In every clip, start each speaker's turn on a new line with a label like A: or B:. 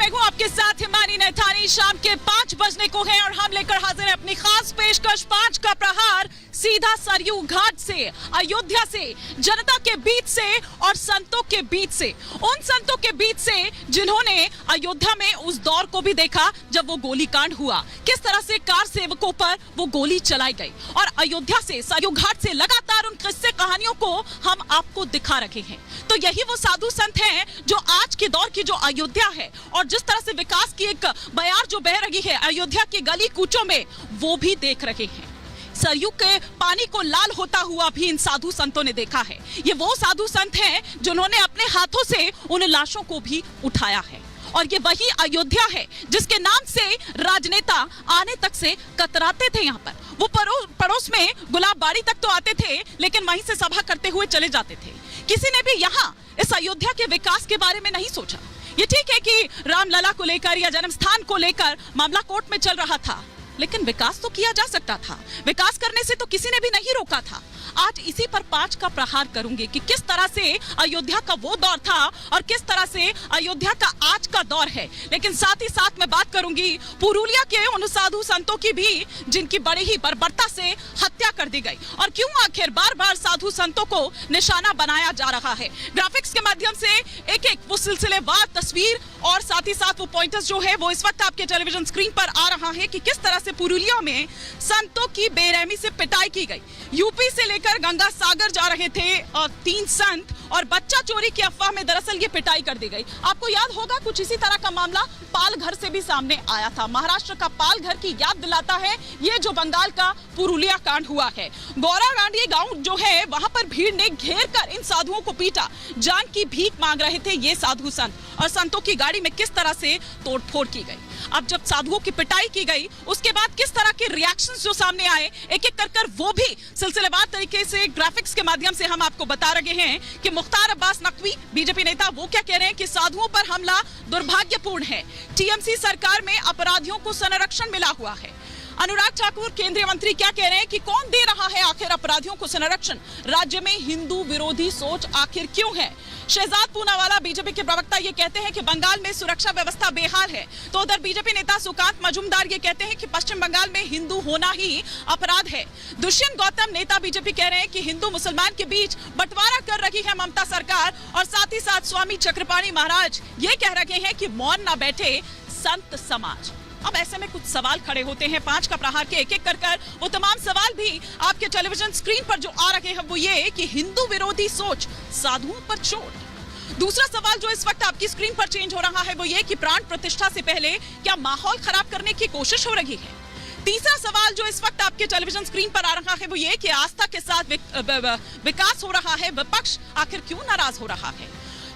A: मैं हूँ आपके साथ हिमानी नैथानी। शाम के 5 बजने को है और हम लेकर हाजिर हैं अपनी खास पेशकश 5 का प्रहार, सीधा सरयू घाट से, अयोध्या से, जनता के बीच से और संतों के बीच से। उन संतों के बीच से जिन्होंने अयोध्या में उस दौर को भी देखा जब वो गोलीकांड हुआ, किस तरह से कार सेवकों पर वो गोली चलाई गई। और अयोध्या से, सरयू घाट से लगातार उन किस्से कहानियों को हम आपको दिखा रहे हैं। तो यही वो साधु संत हैं जो आज के दौर की जो अयोध्या है और जिस तरह से विकास की एक बयार जो बह रही है अयोध्या के गली कूचों में, वो भी देख रहे हैं। सरयू के पानी को लाल होता हुआ भी इन साधु संतों ने देखा है। ये वो साधु संत हैं जिन्होंने अपने हाथों से उन लाशों को भी उठाया है। और ये वही अयोध्या है जिसके नाम से राजनेता आने तक से कतराते थे। यहाँ पर वो पड़ोस में गुलाबबाड़ी तक तो आते थे, लेकिन वहीं से सभा करते हुए चले जाते थे। किसी ने भी यहाँ इस अयोध्या के विकास के बारे में नहीं सोचा। ये ठीक है कि रामलला को लेकर या जन्म स्थान को लेकर मामला कोर्ट में चल रहा था, लेकिन विकास तो किया जा सकता था। विकास करने से तो किसी ने भी नहीं रोका था। आज इसी पर 5 का प्रहार करूंगी कि किस तरह से अयोध्या का वो दौर था और किस तरह से अयोध्या का आज का दौर है। लेकिन साथ ही साथ मैं बात करूंगी पुरुलिया के उन साधु संतों की भी जिनकी बड़ी ही बर्बरता से हत्या कर दी गई, और क्यों आखिर बार बार साधु संतों को निशाना बनाया जा रहा है। ग्राफिक्स के माध्यम से एक एक वो सिलसिलेवार तस्वीर और साथ ही साथ वो पॉइंटर्स जो है वो इस वक्त आपके टेलीविजन स्क्रीन पर आ रहा है कि किस तरह से पुरुलिया में संतों की बेरहमी से पिटाई की गई। यूपी से लेकर गंगा सागर जा रहे थे और 3 संत और बच्चा चोरी की अफवाह में दरअसल ये पिटाई कर दी गई। आपको याद होगा कुछ इसी तरह का मामला पालघर से भी सामने आया था। महाराष्ट्र का पालघर की याद दिलाता है ये जो बंगाल का पुरुलिया कांड हुआ है। गौरागांडी गांव जो है वहां पर भीड़ ने घेर कर इन साधुओं को पीटा। जान की भीख मांग रहे थे ये साधु संत, और संतों की गाड़ी में किस तरह से तोड़फोड़ की गई। अब जब साधुओं की पिटाई की गई उसके बाद किस तरह के रिएक्शंस जो सामने आए, एक एक कर वो भी सिलसिलेवार तरीके से ग्राफिक्स के माध्यम से हम आपको बता रहे हैं कि मुख्तार अब्बास नकवी बीजेपी नेता वो क्या कह रहे हैं कि साधुओं पर हमला दुर्भाग्यपूर्ण है। टीएमसी सरकार में अपराधियों को संरक्षण मिला हुआ है। अनुराग ठाकुर केंद्रीय मंत्री क्या कह रहे हैं कि कौन दे रहा है आखिर अपराधियों को संरक्षण। राज्य में हिंदू विरोधी सोच आखिर क्यों है। शहजाद पूनावाला बीजेपी के प्रवक्ता ये कहते हैं कि बंगाल में सुरक्षा व्यवस्था बेहाल है, तो उधर बीजेपी नेता सुकांत मजूमदार ये कहते हैं कि पश्चिम बंगाल में हिंदू होना ही अपराध है। दुष्यंत गौतम नेता बीजेपी कह रहे हैं कि हिंदू मुसलमान के बीच बंटवारा कर रही है ममता सरकार, और साथ ही साथ स्वामी चक्रपाणी महाराज ये कह रहे हैं कि मौन न बैठे संत समाज। अब ऐसे में कुछ सवाल खड़े होते हैं 5 का प्रहार के एक एक कर वो तमाम सवाल भी आपके टेलीविजन स्क्रीन पर जो आ रहे हैं वो ये कि हिंदू विरोधी सोच साधुओं पर चोट। दूसरा सवाल जो इस वक्त आपकी स्क्रीन पर चेंज हो रहा है वो ये कि प्राण प्रतिष्ठा से पहले क्या माहौल खराब करने की कोशिश हो रही है। तीसरा सवाल जो इस वक्त आपके टेलीविजन स्क्रीन पर आ रहा है वो ये कि आस्था के साथ विकास हो रहा है, विपक्ष आखिर क्यों नाराज हो रहा है।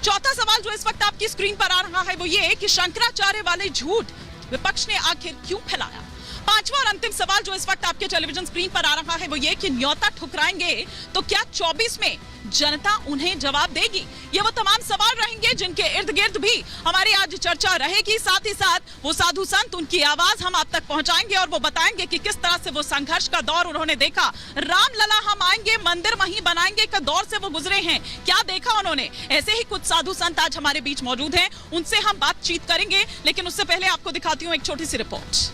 A: चौथा सवाल जो इस वक्त आपकी स्क्रीन पर आ रहा है वो ये कि शंकराचार्य वाले झूठ विपक्ष ने आखिर क्यों फैलाया। पांचवा और अंतिम सवाल जो इस वक्त आपके टेलीविजन स्क्रीन पर आ रहा है वो ये कि न्योता ठुकराएंगे तो क्या 24 में जनता उन्हें जवाब देगी। ये वो तमाम सवाल रहेंगे जिनके इर्द गिर्द भी हमारी आज चर्चा रहेगी। साथ ही साथ वो साधु संत, उनकी आवाज हम आप तक पहुंचाएंगे और वो बताएंगे कि किस तरह से वो संघर्ष का दौर उन्होंने देखा। रामलला हम आएंगे मंदिर वहीं बनाएंगे का दौर से वो गुजरे हैं, क्या देखा उन्होंने। ऐसे ही कुछ साधु संत आज हमारे बीच मौजूद हैं, उनसे हम बातचीत करेंगे, लेकिन उससे पहले आपको दिखाती हूँ एक छोटी सी रिपोर्ट।